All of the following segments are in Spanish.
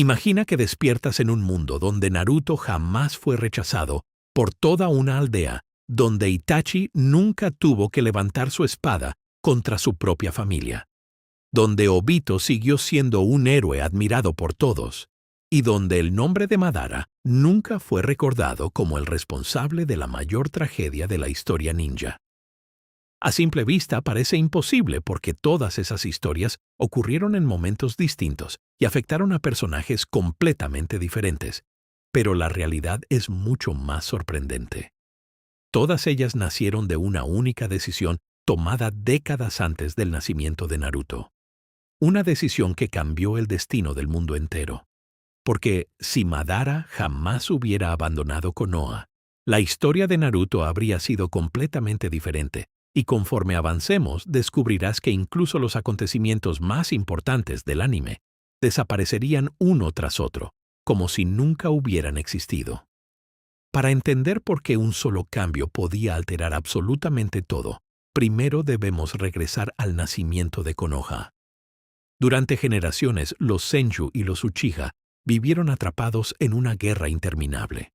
Imagina que despiertas en un mundo donde Naruto jamás fue rechazado por toda una aldea, donde Itachi nunca tuvo que levantar su espada contra su propia familia, donde Obito siguió siendo un héroe admirado por todos, y donde el nombre de Madara nunca fue recordado como el responsable de la mayor tragedia de la historia ninja. A simple vista parece imposible porque todas esas historias ocurrieron en momentos distintos y afectaron a personajes completamente diferentes, pero la realidad es mucho más sorprendente. Todas ellas nacieron de una única decisión tomada décadas antes del nacimiento de Naruto. Una decisión que cambió el destino del mundo entero. Porque si Madara jamás hubiera abandonado Konoha, la historia de Naruto habría sido completamente diferente, y conforme avancemos descubrirás que incluso los acontecimientos más importantes del anime desaparecerían uno tras otro, como si nunca hubieran existido. Para entender por qué un solo cambio podía alterar absolutamente todo, primero debemos regresar al nacimiento de Konoha. Durante generaciones, los Senju y los Uchiha vivieron atrapados en una guerra interminable.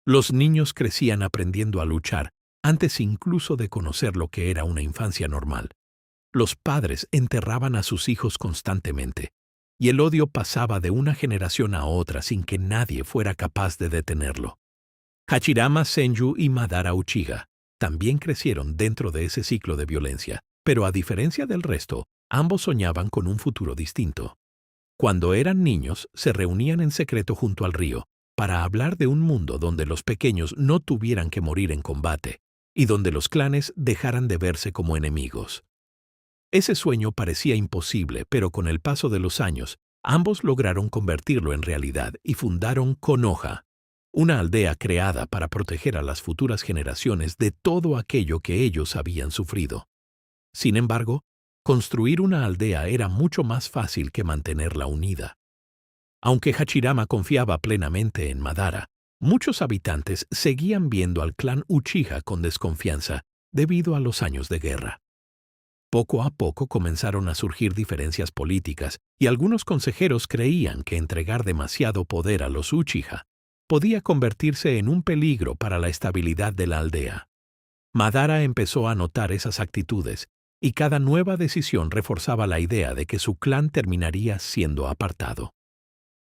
Los niños crecían aprendiendo a luchar antes incluso de conocer lo que era una infancia normal. Los padres enterraban a sus hijos constantemente, y el odio pasaba de una generación a otra sin que nadie fuera capaz de detenerlo. Hashirama Senju y Madara Uchiha también crecieron dentro de ese ciclo de violencia, pero a diferencia del resto, ambos soñaban con un futuro distinto. Cuando eran niños, se reunían en secreto junto al río para hablar de un mundo donde los pequeños no tuvieran que morir en combate y donde los clanes dejaran de verse como enemigos. Ese sueño parecía imposible, pero con el paso de los años, ambos lograron convertirlo en realidad y fundaron Konoha, una aldea creada para proteger a las futuras generaciones de todo aquello que ellos habían sufrido. Sin embargo, construir una aldea era mucho más fácil que mantenerla unida. Aunque Hashirama confiaba plenamente en Madara, muchos habitantes seguían viendo al clan Uchiha con desconfianza debido a los años de guerra. Poco a poco comenzaron a surgir diferencias políticas y algunos consejeros creían que entregar demasiado poder a los Uchiha podía convertirse en un peligro para la estabilidad de la aldea. Madara empezó a notar esas actitudes y cada nueva decisión reforzaba la idea de que su clan terminaría siendo apartado.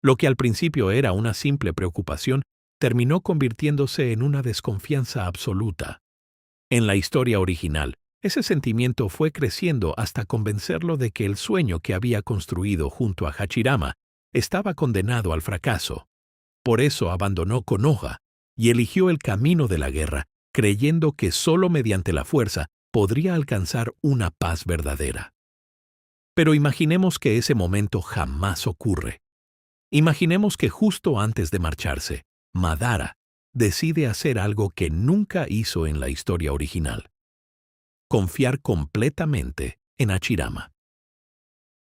Lo que al principio era una simple preocupación terminó convirtiéndose en una desconfianza absoluta. En la historia original, ese sentimiento fue creciendo hasta convencerlo de que el sueño que había construido junto a Hashirama estaba condenado al fracaso. Por eso abandonó Konoha y eligió el camino de la guerra, creyendo que solo mediante la fuerza podría alcanzar una paz verdadera. Pero imaginemos que ese momento jamás ocurre. Imaginemos que justo antes de marcharse, Madara decide hacer algo que nunca hizo en la historia original: confiar completamente en Hashirama.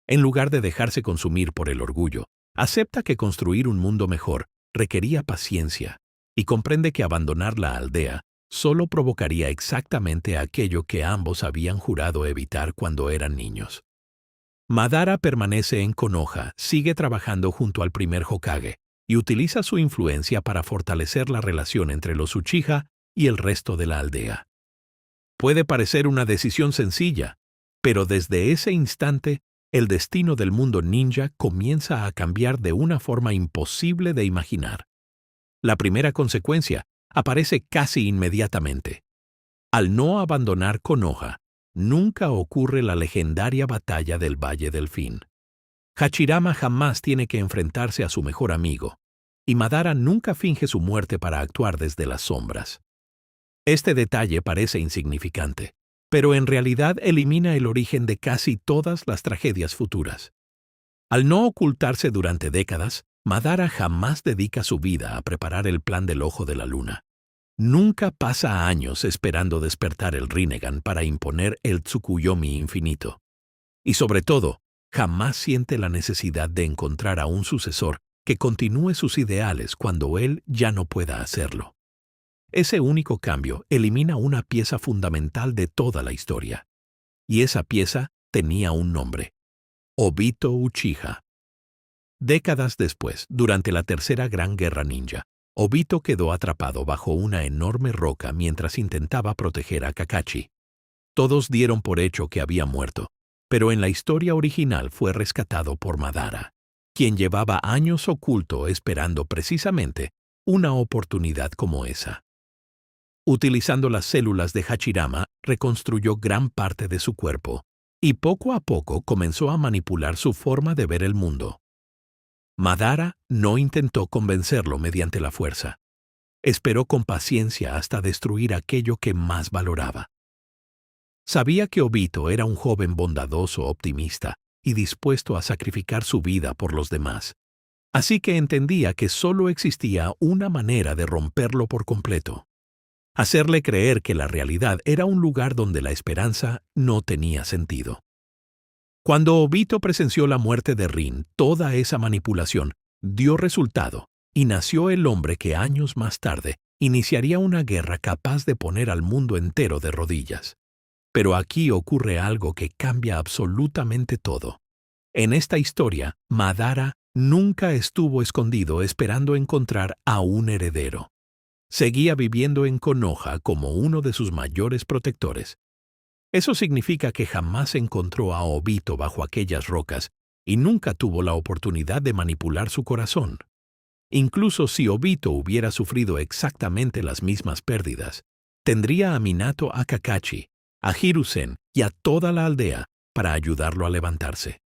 En lugar de dejarse consumir por el orgullo, acepta que construir un mundo mejor requería paciencia y comprende que abandonar la aldea solo provocaría exactamente aquello que ambos habían jurado evitar cuando eran niños. Madara permanece en Konoha, sigue trabajando junto al primer Hokage y utiliza su influencia para fortalecer la relación entre los Uchiha y el resto de la aldea. Puede parecer una decisión sencilla, pero desde ese instante, el destino del mundo ninja comienza a cambiar de una forma imposible de imaginar. La primera consecuencia aparece casi inmediatamente. Al no abandonar Konoha, nunca ocurre la legendaria batalla del Valle del Fin. Hashirama jamás tiene que enfrentarse a su mejor amigo, y Madara nunca finge su muerte para actuar desde las sombras. Este detalle parece insignificante, pero en realidad elimina el origen de casi todas las tragedias futuras. Al no ocultarse durante décadas, Madara jamás dedica su vida a preparar el plan del Ojo de la Luna. Nunca pasa años esperando despertar el Rinnegan para imponer el Tsukuyomi infinito. Y sobre todo, jamás siente la necesidad de encontrar a un sucesor que continúe sus ideales cuando él ya no pueda hacerlo. Ese único cambio elimina una pieza fundamental de toda la historia. Y esa pieza tenía un nombre: Obito Uchiha. Décadas después, durante la Tercera Gran Guerra Ninja, Obito quedó atrapado bajo una enorme roca mientras intentaba proteger a Kakashi. Todos dieron por hecho que había muerto, pero en la historia original fue rescatado por Madara, quien llevaba años oculto esperando precisamente una oportunidad como esa. Utilizando las células de Hashirama, reconstruyó gran parte de su cuerpo y poco a poco comenzó a manipular su forma de ver el mundo. Madara no intentó convencerlo mediante la fuerza. Esperó con paciencia hasta destruir aquello que más valoraba. Sabía que Obito era un joven bondadoso, optimista y dispuesto a sacrificar su vida por los demás. Así que entendía que solo existía una manera de romperlo por completo. Hacerle creer que la realidad era un lugar donde la esperanza no tenía sentido. Cuando Obito presenció la muerte de Rin, toda esa manipulación dio resultado y nació el hombre que años más tarde iniciaría una guerra capaz de poner al mundo entero de rodillas. Pero aquí ocurre algo que cambia absolutamente todo. En esta historia, Madara nunca estuvo escondido esperando encontrar a un heredero. Seguía viviendo en Konoha como uno de sus mayores protectores. Eso significa que jamás encontró a Obito bajo aquellas rocas y nunca tuvo la oportunidad de manipular su corazón. Incluso si Obito hubiera sufrido exactamente las mismas pérdidas, tendría a Minato, a Kakashi, a Hiruzen y a toda la aldea para ayudarlo a levantarse.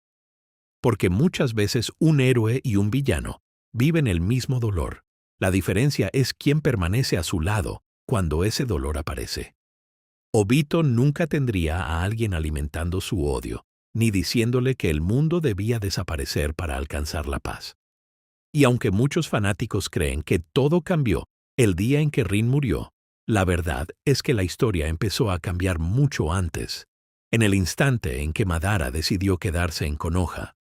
Porque muchas veces un héroe y un villano viven el mismo dolor. La diferencia es quién permanece a su lado cuando ese dolor aparece. Obito nunca tendría a alguien alimentando su odio, ni diciéndole que el mundo debía desaparecer para alcanzar la paz. Y aunque muchos fanáticos creen que todo cambió el día en que Rin murió, la verdad es que la historia empezó a cambiar mucho antes, en el instante en que Madara decidió quedarse en Konoha.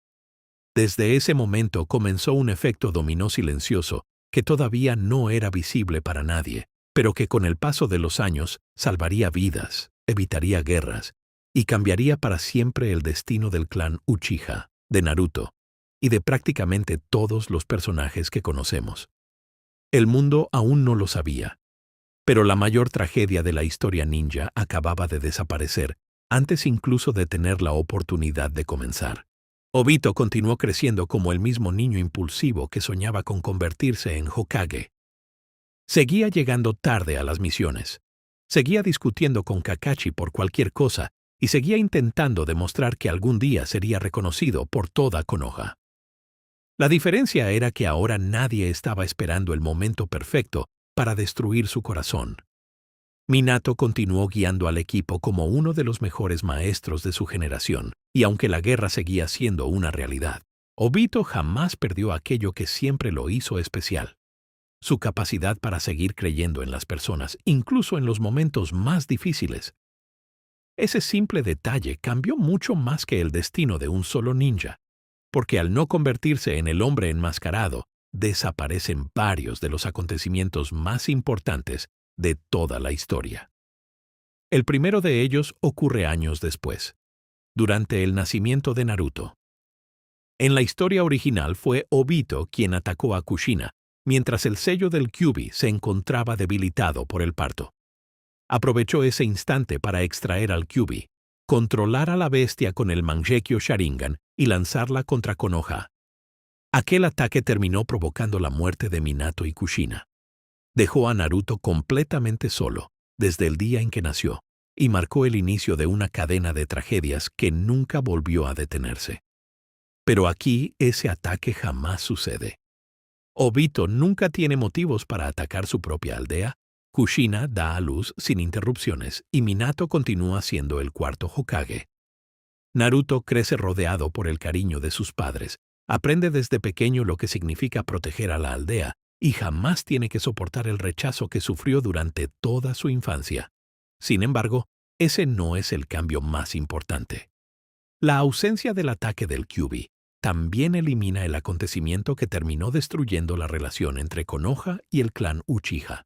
Desde ese momento comenzó un efecto dominó silencioso que todavía no era visible para nadie, pero que con el paso de los años salvaría vidas, evitaría guerras y cambiaría para siempre el destino del clan Uchiha, de Naruto y de prácticamente todos los personajes que conocemos. El mundo aún no lo sabía, pero la mayor tragedia de la historia ninja acababa de desaparecer antes incluso de tener la oportunidad de comenzar. Obito continuó creciendo como el mismo niño impulsivo que soñaba con convertirse en Hokage. Seguía llegando tarde a las misiones. Seguía discutiendo con Kakashi por cualquier cosa y seguía intentando demostrar que algún día sería reconocido por toda Konoha. La diferencia era que ahora nadie estaba esperando el momento perfecto para destruir su corazón. Minato continuó guiando al equipo como uno de los mejores maestros de su generación, y aunque la guerra seguía siendo una realidad, Obito jamás perdió aquello que siempre lo hizo especial: su capacidad para seguir creyendo en las personas, incluso en los momentos más difíciles. Ese simple detalle cambió mucho más que el destino de un solo ninja, porque al no convertirse en el hombre enmascarado, desaparecen varios de los acontecimientos más importantes de toda la historia. El primero de ellos ocurre años después, durante el nacimiento de Naruto. En la historia original fue Obito quien atacó a Kushina, mientras el sello del Kyuubi se encontraba debilitado por el parto. Aprovechó ese instante para extraer al Kyuubi, controlar a la bestia con el Mangekyo Sharingan y lanzarla contra Konoha. Aquel ataque terminó provocando la muerte de Minato y Kushina. Dejó a Naruto completamente solo desde el día en que nació y marcó el inicio de una cadena de tragedias que nunca volvió a detenerse. Pero aquí ese ataque jamás sucede. Obito nunca tiene motivos para atacar su propia aldea, Kushina da a luz sin interrupciones y Minato continúa siendo el cuarto Hokage. Naruto crece rodeado por el cariño de sus padres, aprende desde pequeño lo que significa proteger a la aldea y jamás tiene que soportar el rechazo que sufrió durante toda su infancia. Sin embargo, ese no es el cambio más importante. La ausencia del ataque del Kyuubi también elimina el acontecimiento que terminó destruyendo la relación entre Konoha y el clan Uchiha.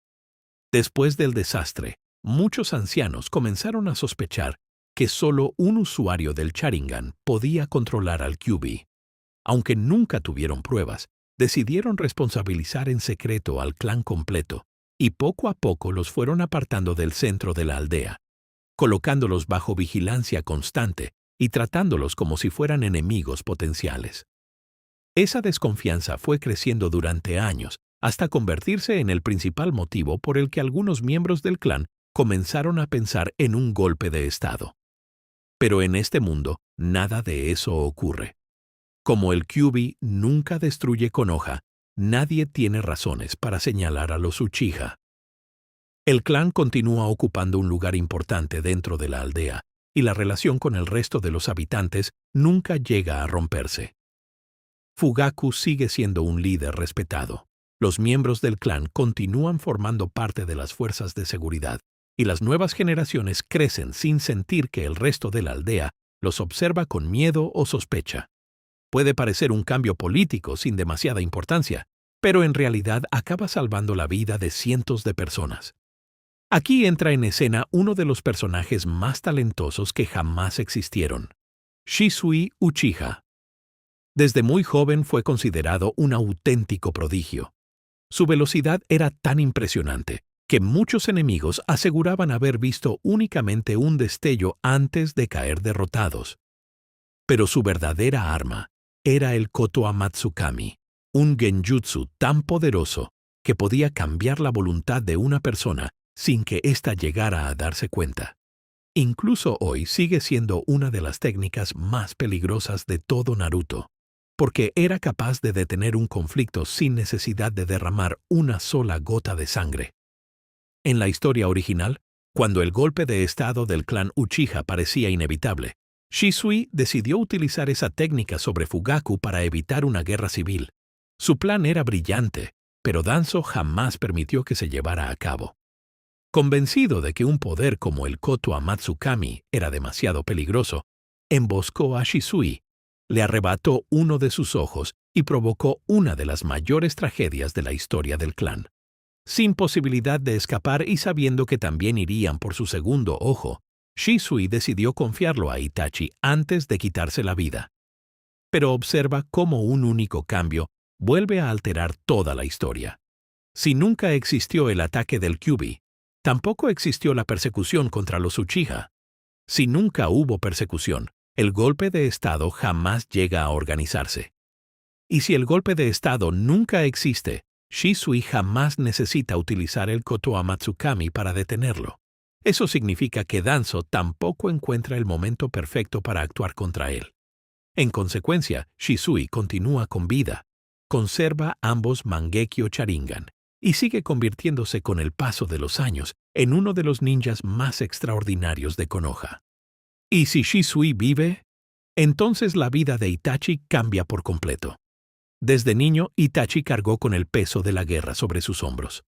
Después del desastre, muchos ancianos comenzaron a sospechar que solo un usuario del Sharingan podía controlar al Kyuubi. Aunque nunca tuvieron pruebas, decidieron responsabilizar en secreto al clan completo, y poco a poco los fueron apartando del centro de la aldea, colocándolos bajo vigilancia constante y tratándolos como si fueran enemigos potenciales. Esa desconfianza fue creciendo durante años, hasta convertirse en el principal motivo por el que algunos miembros del clan comenzaron a pensar en un golpe de estado. Pero en este mundo, nada de eso ocurre. Como el Kyuubi nunca destruye Konoha, nadie tiene razones para señalar a los Uchiha. El clan continúa ocupando un lugar importante dentro de la aldea, y la relación con el resto de los habitantes nunca llega a romperse. Fugaku sigue siendo un líder respetado. Los miembros del clan continúan formando parte de las fuerzas de seguridad, y las nuevas generaciones crecen sin sentir que el resto de la aldea los observa con miedo o sospecha. Puede parecer un cambio político sin demasiada importancia, pero en realidad acaba salvando la vida de cientos de personas. Aquí entra en escena uno de los personajes más talentosos que jamás existieron, Shisui Uchiha. Desde muy joven fue considerado un auténtico prodigio. Su velocidad era tan impresionante que muchos enemigos aseguraban haber visto únicamente un destello antes de caer derrotados. Pero su verdadera arma era el Koto Amatsukami, un genjutsu tan poderoso que podía cambiar la voluntad de una persona sin que ésta llegara a darse cuenta. Incluso hoy sigue siendo una de las técnicas más peligrosas de todo Naruto, porque era capaz de detener un conflicto sin necesidad de derramar una sola gota de sangre. En la historia original, cuando el golpe de estado del clan Uchiha parecía inevitable, Shisui decidió utilizar esa técnica sobre Fugaku para evitar una guerra civil. Su plan era brillante, pero Danzo jamás permitió que se llevara a cabo. Convencido de que un poder como el Koto Amatsukami era demasiado peligroso, emboscó a Shisui, le arrebató uno de sus ojos y provocó una de las mayores tragedias de la historia del clan. Sin posibilidad de escapar y sabiendo que también irían por su segundo ojo, Shisui decidió confiarlo a Itachi antes de quitarse la vida. Pero observa cómo un único cambio vuelve a alterar toda la historia. Si nunca existió el ataque del Kyuubi, tampoco existió la persecución contra los Uchiha. Si nunca hubo persecución, el golpe de estado jamás llega a organizarse. Y si el golpe de estado nunca existe, Shisui jamás necesita utilizar el Koto Amatsukami para detenerlo. Eso significa que Danzo tampoco encuentra el momento perfecto para actuar contra él. En consecuencia, Shisui continúa con vida, conserva ambos Mangekyo Sharingan y sigue convirtiéndose con el paso de los años en uno de los ninjas más extraordinarios de Konoha. Y si Shisui vive, entonces la vida de Itachi cambia por completo. Desde niño, Itachi cargó con el peso de la guerra sobre sus hombros.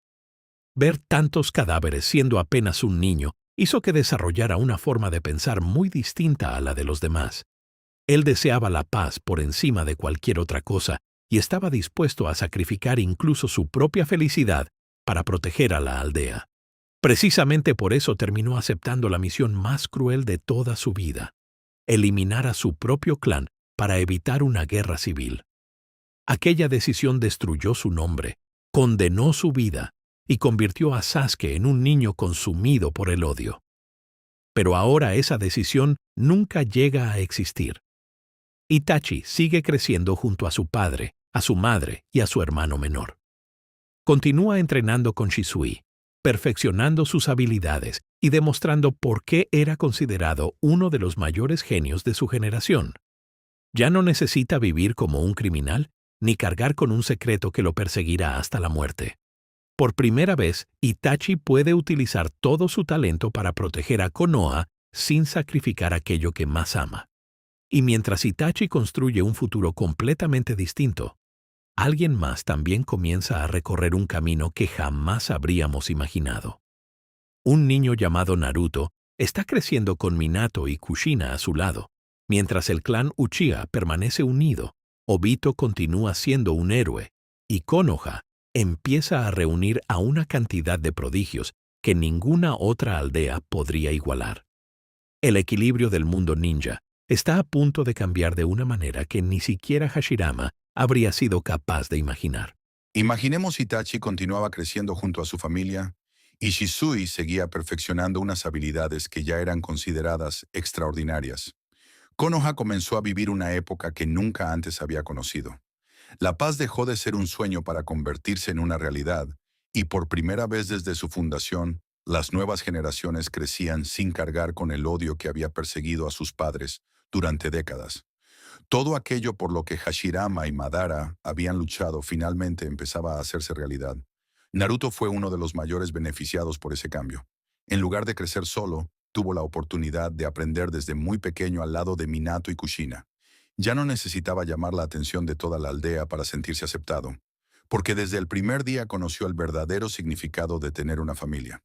Ver tantos cadáveres siendo apenas un niño hizo que desarrollara una forma de pensar muy distinta a la de los demás. Él deseaba la paz por encima de cualquier otra cosa y estaba dispuesto a sacrificar incluso su propia felicidad para proteger a la aldea. Precisamente por eso terminó aceptando la misión más cruel de toda su vida: eliminar a su propio clan para evitar una guerra civil. Aquella decisión destruyó su nombre, condenó su vida y convirtió a Sasuke en un niño consumido por el odio. Pero ahora esa decisión nunca llega a existir. Itachi sigue creciendo junto a su padre, a su madre y a su hermano menor. Continúa entrenando con Shisui, perfeccionando sus habilidades y demostrando por qué era considerado uno de los mayores genios de su generación. Ya no necesita vivir como un criminal ni cargar con un secreto que lo perseguirá hasta la muerte. Por primera vez, Itachi puede utilizar todo su talento para proteger a Konoha sin sacrificar aquello que más ama. Y mientras Itachi construye un futuro completamente distinto, alguien más también comienza a recorrer un camino que jamás habríamos imaginado. Un niño llamado Naruto está creciendo con Minato y Kushina a su lado, mientras el clan Uchiha permanece unido. Obito continúa siendo un héroe, y Konoha empieza a reunir a una cantidad de prodigios que ninguna otra aldea podría igualar. El equilibrio del mundo ninja está a punto de cambiar de una manera que ni siquiera Hashirama habría sido capaz de imaginar. Imaginemos Itachi continuaba creciendo junto a su familia y Shisui seguía perfeccionando unas habilidades que ya eran consideradas extraordinarias. Konoha comenzó a vivir una época que nunca antes había conocido. La paz dejó de ser un sueño para convertirse en una realidad, y por primera vez desde su fundación, las nuevas generaciones crecían sin cargar con el odio que había perseguido a sus padres durante décadas. Todo aquello por lo que Hashirama y Madara habían luchado finalmente empezaba a hacerse realidad. Naruto fue uno de los mayores beneficiados por ese cambio. En lugar de crecer solo, tuvo la oportunidad de aprender desde muy pequeño al lado de Minato y Kushina. Ya no necesitaba llamar la atención de toda la aldea para sentirse aceptado, porque desde el primer día conoció el verdadero significado de tener una familia.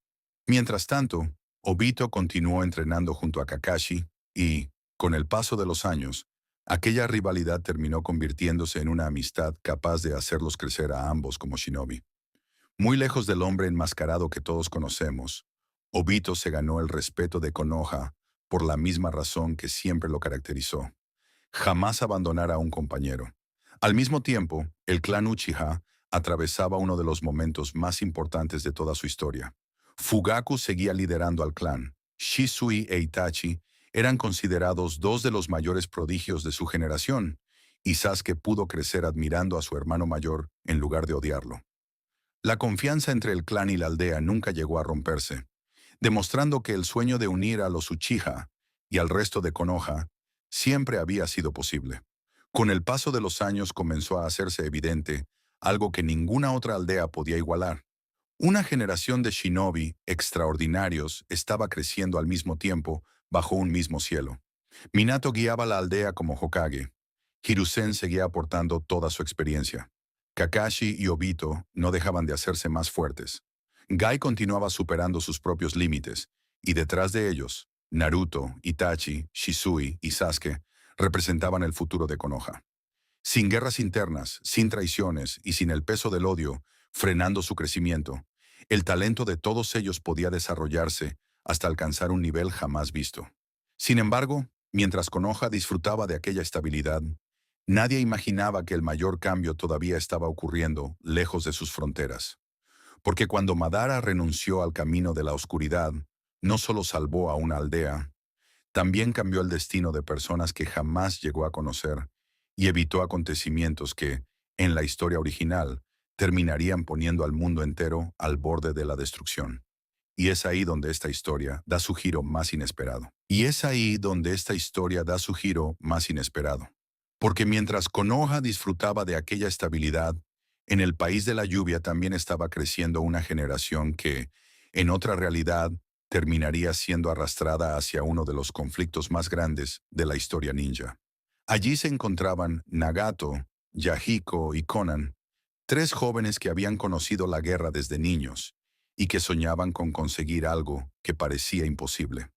Mientras tanto, Obito continuó entrenando junto a Kakashi y, con el paso de los años, aquella rivalidad terminó convirtiéndose en una amistad capaz de hacerlos crecer a ambos como shinobi. Muy lejos del hombre enmascarado que todos conocemos, Obito se ganó el respeto de Konoha por la misma razón que siempre lo caracterizó: jamás abandonar a un compañero. Al mismo tiempo, el clan Uchiha atravesaba uno de los momentos más importantes de toda su historia. Fugaku seguía liderando al clan. Shisui e Itachi eran considerados dos de los mayores prodigios de su generación, y Sasuke pudo crecer admirando a su hermano mayor en lugar de odiarlo. La confianza entre el clan y la aldea nunca llegó a romperse, demostrando que el sueño de unir a los Uchiha y al resto de Konoha siempre había sido posible. Con el paso de los años comenzó a hacerse evidente algo que ninguna otra aldea podía igualar. Una generación de shinobi extraordinarios estaba creciendo al mismo tiempo bajo un mismo cielo. Minato guiaba la aldea como Hokage. Hiruzen seguía aportando toda su experiencia. Kakashi y Obito no dejaban de hacerse más fuertes. Gai continuaba superando sus propios límites, y detrás de ellos, Naruto, Itachi, Shisui y Sasuke representaban el futuro de Konoha. Sin guerras internas, sin traiciones y sin el peso del odio frenando su crecimiento, el talento de todos ellos podía desarrollarse hasta alcanzar un nivel jamás visto. Sin embargo, mientras Konoha disfrutaba de aquella estabilidad, nadie imaginaba que el mayor cambio todavía estaba ocurriendo lejos de sus fronteras. Porque cuando Madara renunció al camino de la oscuridad, no solo salvó a una aldea, también cambió el destino de personas que jamás llegó a conocer y evitó acontecimientos que, en la historia original, terminarían poniendo al mundo entero al borde de la destrucción. Y es ahí donde esta historia da su giro más inesperado. Porque mientras Konoha disfrutaba de aquella estabilidad, en el país de la lluvia también estaba creciendo una generación que, en otra realidad, terminaría siendo arrastrada hacia uno de los conflictos más grandes de la historia ninja. Allí se encontraban Nagato, Yahiko y Conan, tres jóvenes que habían conocido la guerra desde niños y que soñaban con conseguir algo que parecía imposible.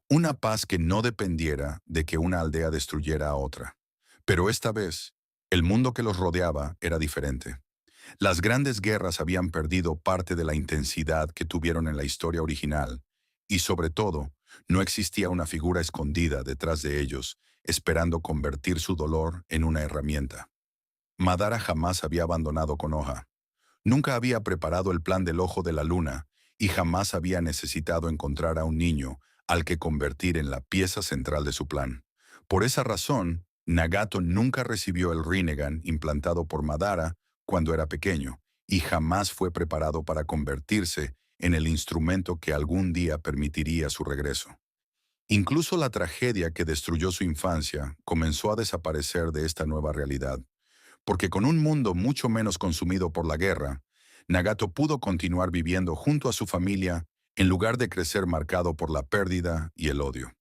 Una paz que no dependiera de que una aldea destruyera a otra. Pero esta vez, el mundo que los rodeaba era diferente. Las grandes guerras habían perdido parte de la intensidad que tuvieron en la historia original, y sobre todo, no existía una figura escondida detrás de ellos, esperando convertir su dolor en una herramienta. Madara jamás había abandonado Konoha. Nunca había preparado el plan del Ojo de la Luna, y jamás había necesitado encontrar a un niño al que convertir en la pieza central de su plan. Por esa razón, Nagato nunca recibió el Rinnegan implantado por Madara cuando era pequeño, y jamás fue preparado para convertirse en el instrumento que algún día permitiría su regreso. Incluso la tragedia que destruyó su infancia comenzó a desaparecer de esta nueva realidad, porque con un mundo mucho menos consumido por la guerra, Nagato pudo continuar viviendo junto a su familia en lugar de crecer marcado por la pérdida y el odio.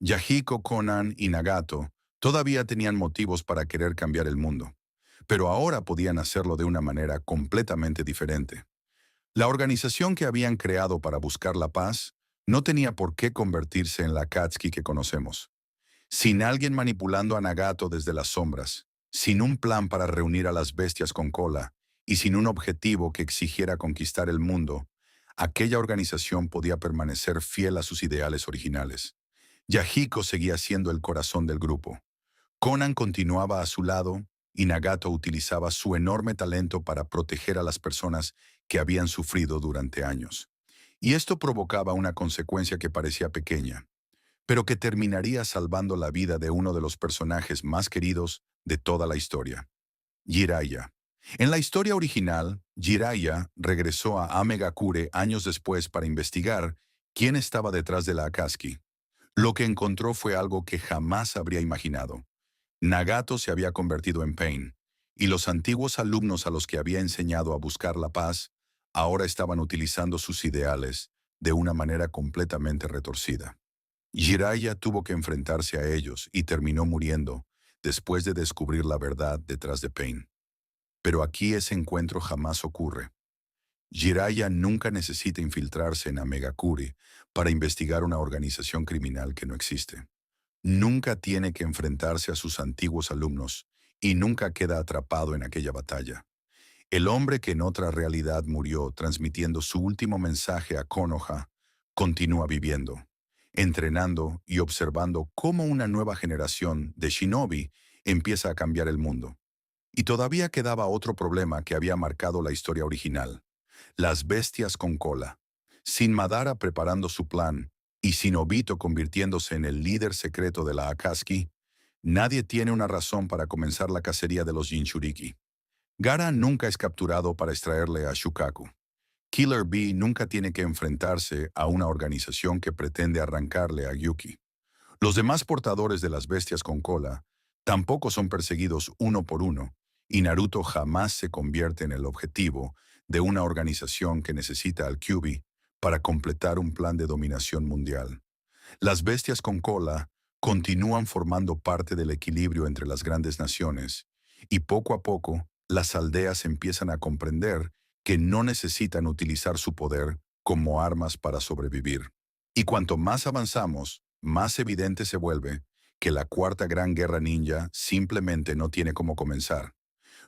Yahiko, Conan y Nagato todavía tenían motivos para querer cambiar el mundo, pero ahora podían hacerlo de una manera completamente diferente. La organización que habían creado para buscar la paz no tenía por qué convertirse en la Akatsuki que conocemos. Sin alguien manipulando a Nagato desde las sombras, sin un plan para reunir a las bestias con cola y sin un objetivo que exigiera conquistar el mundo, aquella organización podía permanecer fiel a sus ideales originales. Yahiko seguía siendo el corazón del grupo. Conan continuaba a su lado y Nagato utilizaba su enorme talento para proteger a las personas que habían sufrido durante años. Y esto provocaba una consecuencia que parecía pequeña, pero que terminaría salvando la vida de uno de los personajes más queridos de toda la historia, Jiraiya. En la historia original, Jiraiya regresó a Amegakure años después para investigar quién estaba detrás de la Akatsuki. Lo que encontró fue algo que jamás habría imaginado. Nagato se había convertido en Pain, y los antiguos alumnos a los que había enseñado a buscar la paz ahora estaban utilizando sus ideales de una manera completamente retorcida. Jiraiya tuvo que enfrentarse a ellos y terminó muriendo después de descubrir la verdad detrás de Pain. Pero aquí ese encuentro jamás ocurre. Jiraiya nunca necesita infiltrarse en Amegakure para investigar una organización criminal que no existe. Nunca tiene que enfrentarse a sus antiguos alumnos y nunca queda atrapado en aquella batalla. El hombre que en otra realidad murió transmitiendo su último mensaje a Konoha continúa viviendo, entrenando y observando cómo una nueva generación de shinobi empieza a cambiar el mundo. Y todavía quedaba otro problema que había marcado la historia original: las bestias con cola. Sin Madara preparando su plan y sin Obito convirtiéndose en el líder secreto de la Akatsuki, nadie tiene una razón para comenzar la cacería de los Jinchuriki. Gaara nunca es capturado para extraerle a Shukaku. Killer Bee nunca tiene que enfrentarse a una organización que pretende arrancarle a Yuki. Los demás portadores de las bestias con cola tampoco son perseguidos uno por uno, y Naruto jamás se convierte en el objetivo de una organización que necesita al Kyuubi para completar un plan de dominación mundial. Las bestias con cola continúan formando parte del equilibrio entre las grandes naciones, y poco a poco las aldeas empiezan a comprender que no necesitan utilizar su poder como armas para sobrevivir. Y cuanto más avanzamos, más evidente se vuelve que la Cuarta Gran Guerra Ninja simplemente no tiene cómo comenzar.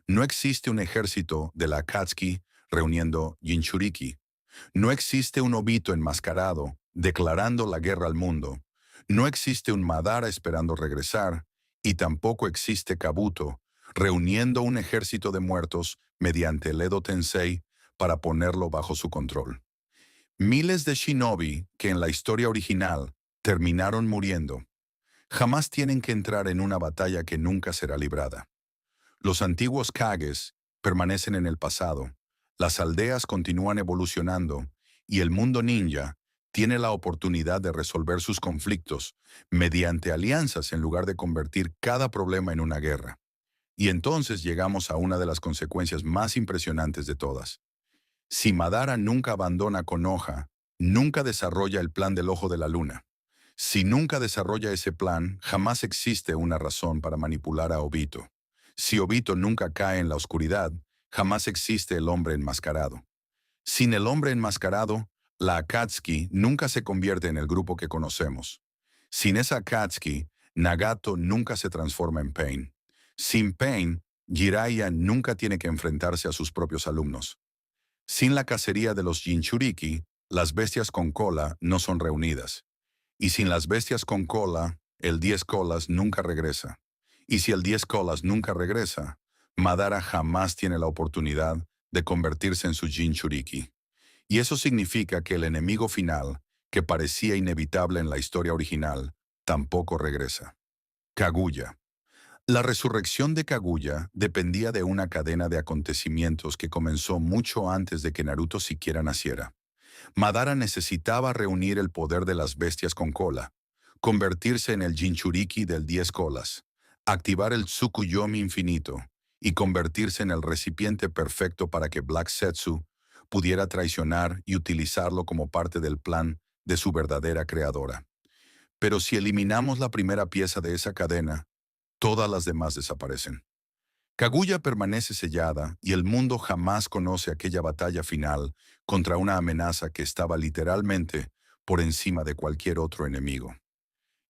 No existe un ejército de la Akatsuki reuniendo Jinchuriki. No existe un Obito enmascarado declarando la guerra al mundo. No existe un Madara esperando regresar. Y tampoco existe Kabuto reuniendo un ejército de muertos mediante el Edo Tensei para ponerlo bajo su control. Miles de shinobi que en la historia original terminaron muriendo jamás tienen que entrar en una batalla que nunca será librada. Los antiguos Kages permanecen en el pasado, las aldeas continúan evolucionando y el mundo ninja tiene la oportunidad de resolver sus conflictos mediante alianzas en lugar de convertir cada problema en una guerra. Y entonces llegamos a una de las consecuencias más impresionantes de todas. Si Madara nunca abandona Konoha, nunca desarrolla el plan del Ojo de la Luna. Si nunca desarrolla ese plan, jamás existe una razón para manipular a Obito. Si Obito nunca cae en la oscuridad, jamás existe el hombre enmascarado. Sin el hombre enmascarado, la Akatsuki nunca se convierte en el grupo que conocemos. Sin esa Akatsuki, Nagato nunca se transforma en Pain. Sin Pain, Jiraiya nunca tiene que enfrentarse a sus propios alumnos. Sin la cacería de los Jinchuriki, las bestias con cola no son reunidas. Y sin las bestias con cola, el 10 colas nunca regresa. Y si el 10 colas nunca regresa, Madara jamás tiene la oportunidad de convertirse en su Jinchuriki. Y eso significa que el enemigo final, que parecía inevitable en la historia original, tampoco regresa. Kaguya. La resurrección de Kaguya dependía de una cadena de acontecimientos que comenzó mucho antes de que Naruto siquiera naciera. Madara necesitaba reunir el poder de las bestias con cola, convertirse en el Jinchuriki del 10 colas, activar el Tsukuyomi infinito y convertirse en el recipiente perfecto para que Black Zetsu pudiera traicionar y utilizarlo como parte del plan de su verdadera creadora. Pero si eliminamos la primera pieza de esa cadena, todas las demás desaparecen. Kaguya permanece sellada y el mundo jamás conoce aquella batalla final contra una amenaza que estaba literalmente por encima de cualquier otro enemigo.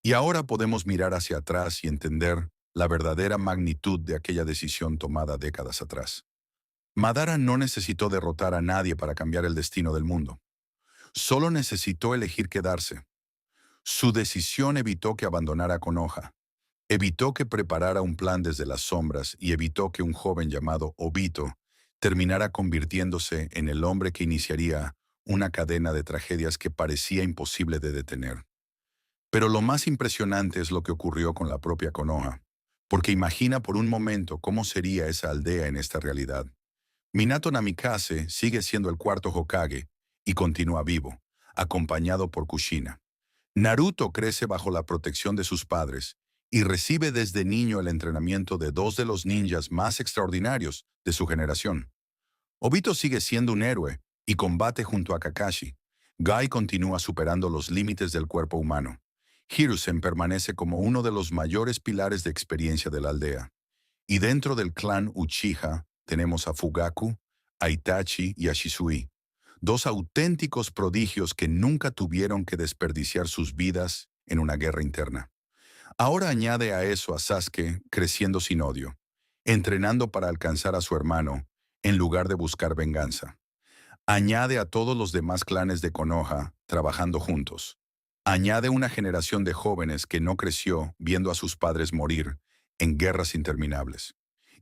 Y ahora podemos mirar hacia atrás y entender la verdadera magnitud de aquella decisión tomada décadas atrás. Madara no necesitó derrotar a nadie para cambiar el destino del mundo. Solo necesitó elegir quedarse. Su decisión evitó que abandonara Konoha, evitó que preparara un plan desde las sombras y evitó que un joven llamado Obito terminara convirtiéndose en el hombre que iniciaría una cadena de tragedias que parecía imposible de detener. Pero lo más impresionante es lo que ocurrió con la propia Konoha, porque imagina por un momento cómo sería esa aldea en esta realidad. Minato Namikaze sigue siendo el cuarto Hokage y continúa vivo, acompañado por Kushina. Naruto crece bajo la protección de sus padres y recibe desde niño el entrenamiento de dos de los ninjas más extraordinarios de su generación. Obito sigue siendo un héroe y combate junto a Kakashi. Gai continúa superando los límites del cuerpo humano. Hiruzen permanece como uno de los mayores pilares de experiencia de la aldea. Y dentro del clan Uchiha tenemos a Fugaku, a Itachi y a Shisui, dos auténticos prodigios que nunca tuvieron que desperdiciar sus vidas en una guerra interna. Ahora añade a eso a Sasuke creciendo sin odio, entrenando para alcanzar a su hermano en lugar de buscar venganza. Añade a todos los demás clanes de Konoha trabajando juntos. Añade una generación de jóvenes que no creció viendo a sus padres morir en guerras interminables.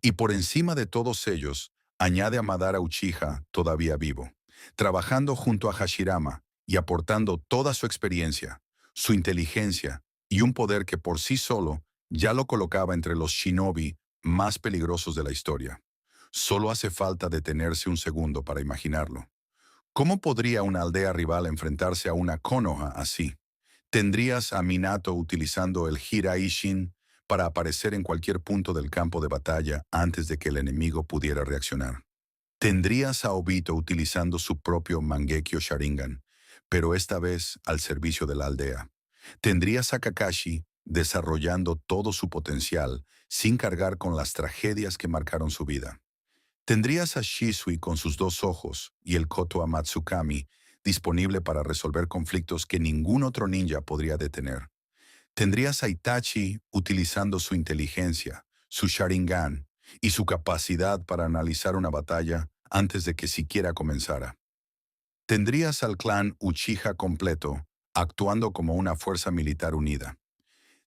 Y por encima de todos ellos, añade a Madara Uchiha todavía vivo, trabajando junto a Hashirama y aportando toda su experiencia, su inteligencia y un poder que por sí solo ya lo colocaba entre los shinobi más peligrosos de la historia. Solo hace falta detenerse un segundo para imaginarlo. ¿Cómo podría una aldea rival enfrentarse a una Konoha así? Tendrías a Minato utilizando el Hiraishin para aparecer en cualquier punto del campo de batalla antes de que el enemigo pudiera reaccionar. Tendrías a Obito utilizando su propio Mangekyo Sharingan, pero esta vez al servicio de la aldea. Tendrías a Kakashi desarrollando todo su potencial sin cargar con las tragedias que marcaron su vida. Tendrías a Shisui con sus dos ojos y el Koto Amatsukami disponible para resolver conflictos que ningún otro ninja podría detener. Tendrías a Itachi utilizando su inteligencia, su Sharingan y su capacidad para analizar una batalla antes de que siquiera comenzara. Tendrías al clan Uchiha completo, actuando como una fuerza militar unida.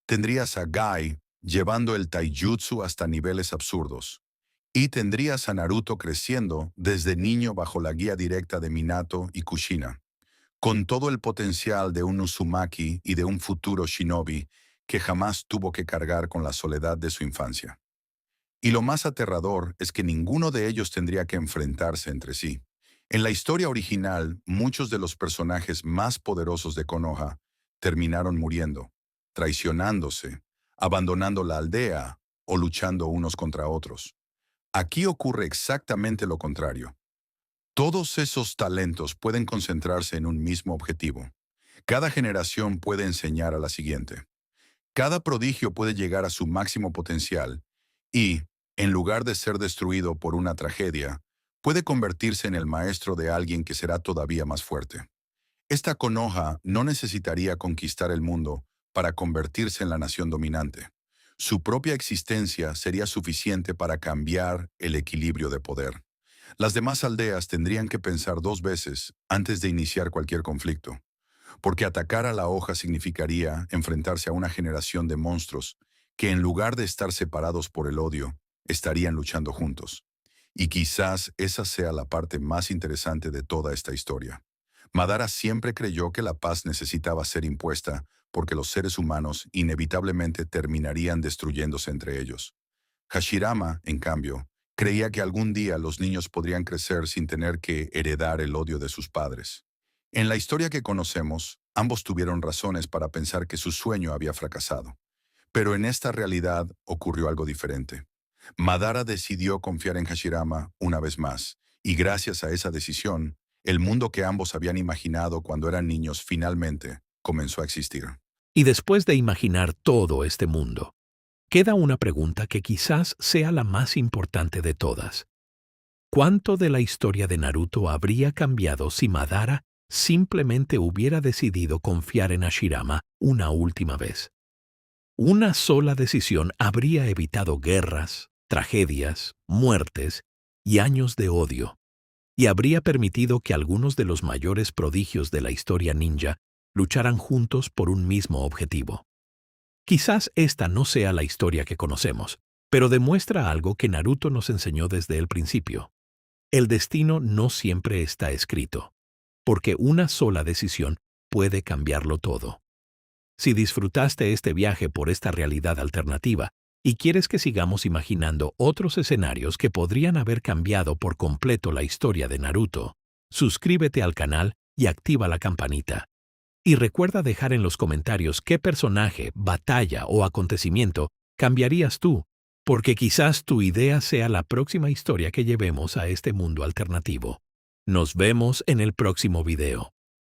Tendrías a Gai llevando el taijutsu hasta niveles absurdos. Y tendrías a Naruto creciendo desde niño bajo la guía directa de Minato y Kushina, con todo el potencial de un Uzumaki y de un futuro shinobi que jamás tuvo que cargar con la soledad de su infancia. Y lo más aterrador es que ninguno de ellos tendría que enfrentarse entre sí. En la historia original, muchos de los personajes más poderosos de Konoha terminaron muriendo, traicionándose, abandonando la aldea o luchando unos contra otros. Aquí ocurre exactamente lo contrario. Todos esos talentos pueden concentrarse en un mismo objetivo. Cada generación puede enseñar a la siguiente. Cada prodigio puede llegar a su máximo potencial y, en lugar de ser destruido por una tragedia, puede convertirse en el maestro de alguien que será todavía más fuerte. Esta Konoha no necesitaría conquistar el mundo para convertirse en la nación dominante. Su propia existencia sería suficiente para cambiar el equilibrio de poder. Las demás aldeas tendrían que pensar dos veces antes de iniciar cualquier conflicto, porque atacar a la hoja significaría enfrentarse a una generación de monstruos que en lugar de estar separados por el odio, estarían luchando juntos. Y quizás esa sea la parte más interesante de toda esta historia. Madara siempre creyó que la paz necesitaba ser impuesta porque los seres humanos inevitablemente terminarían destruyéndose entre ellos. Hashirama, en cambio, creía que algún día los niños podrían crecer sin tener que heredar el odio de sus padres. En la historia que conocemos, ambos tuvieron razones para pensar que su sueño había fracasado. Pero en esta realidad ocurrió algo diferente. Madara decidió confiar en Hashirama una vez más, y gracias a esa decisión, el mundo que ambos habían imaginado cuando eran niños finalmente comenzó a existir. Y después de imaginar todo este mundo, queda una pregunta que quizás sea la más importante de todas. ¿Cuánto de la historia de Naruto habría cambiado si Madara simplemente hubiera decidido confiar en Hashirama una última vez? Una sola decisión habría evitado guerras, tragedias, muertes y años de odio, y habría permitido que algunos de los mayores prodigios de la historia ninja lucharan juntos por un mismo objetivo. Quizás esta no sea la historia que conocemos, pero demuestra algo que Naruto nos enseñó desde el principio. El destino no siempre está escrito, porque una sola decisión puede cambiarlo todo. Si disfrutaste este viaje por esta realidad alternativa y quieres que sigamos imaginando otros escenarios que podrían haber cambiado por completo la historia de Naruto, suscríbete al canal y activa la campanita. Y recuerda dejar en los comentarios qué personaje, batalla o acontecimiento cambiarías tú, porque quizás tu idea sea la próxima historia que llevemos a este mundo alternativo. Nos vemos en el próximo video.